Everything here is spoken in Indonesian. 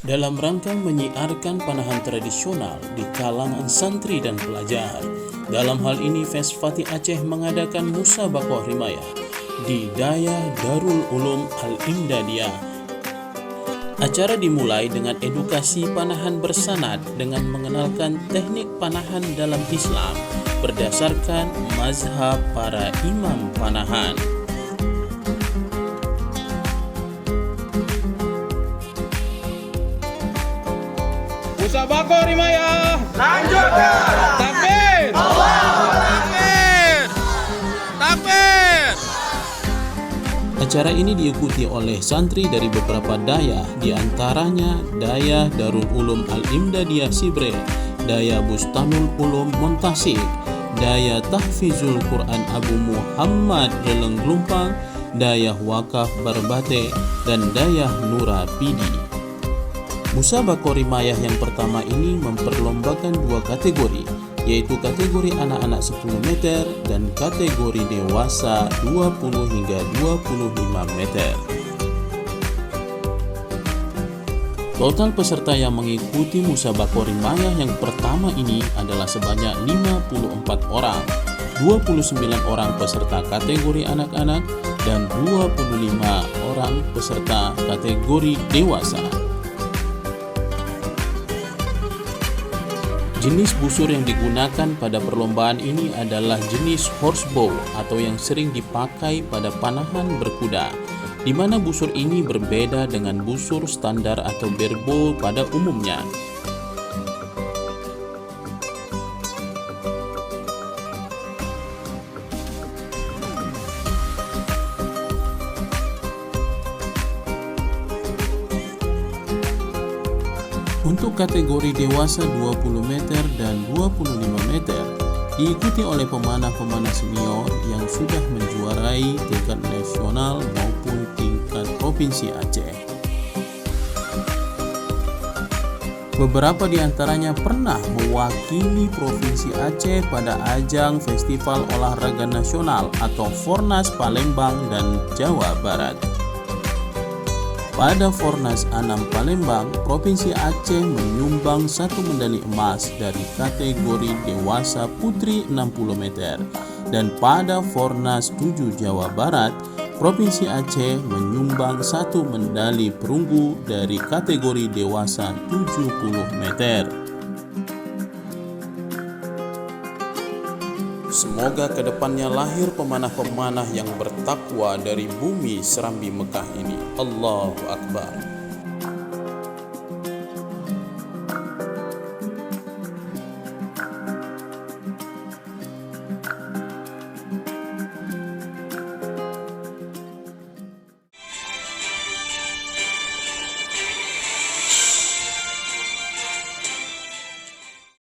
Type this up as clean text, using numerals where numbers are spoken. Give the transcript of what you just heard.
dalam rangka menyiarkan panahan tradisional di kalangan santri dan pelajar. Dalam hal ini, Fesfati Aceh mengadakan musabaqah rimayah di Daya Darul Ulum Al-Imdadiyah. Acara dimulai dengan edukasi panahan bersanad dengan mengenalkan teknik panahan dalam Islam berdasarkan mazhab para imam panahan. Musabaqah rimayah Lanjutkan. takbir, takbir, takbir. Acara ini diikuti oleh santri dari beberapa daya, diantaranya Daya Darul Ulum Al-Imdadiyah Sibre, Daya Bustanul Ulum Montasik, Daya Tahfizul Quran Abu Muhammad Releng Glumpang, Daya Wakaf Barbate, dan Daya Nura Pidi. Musabaqah rimayah yang pertama ini memperlombakan dua kategori, yaitu kategori anak-anak 10 meter dan kategori dewasa 20 hingga 25 meter. Total peserta yang mengikuti musabaqah rimayah yang pertama ini adalah sebanyak 54 orang, 29 orang peserta kategori anak-anak dan 25 orang peserta kategori dewasa. Jenis busur yang digunakan pada perlombaan ini adalah jenis horsebow atau yang sering dipakai pada panahan berkuda, di mana busur ini berbeda dengan busur standar atau barebow pada umumnya. Untuk kategori dewasa 20 meter dan 25 meter diikuti oleh pemanah-pemanah senior yang sudah menjuarai tingkat nasional maupun tingkat provinsi Aceh. Beberapa di antaranya pernah mewakili provinsi Aceh pada ajang Festival Olahraga Nasional atau Fornas Palembang dan Jawa Barat. Pada Fornas A6 Palembang, Provinsi Aceh menyumbang 1 medali emas dari kategori dewasa putri 60 meter. Dan pada Fornas 7 Jawa Barat, Provinsi Aceh menyumbang 1 medali perunggu dari kategori dewasa 70 meter. Semoga kedepannya lahir pemanah-pemanah yang bertakwa dari bumi Serambi Mekah ini. Allahu Akbar.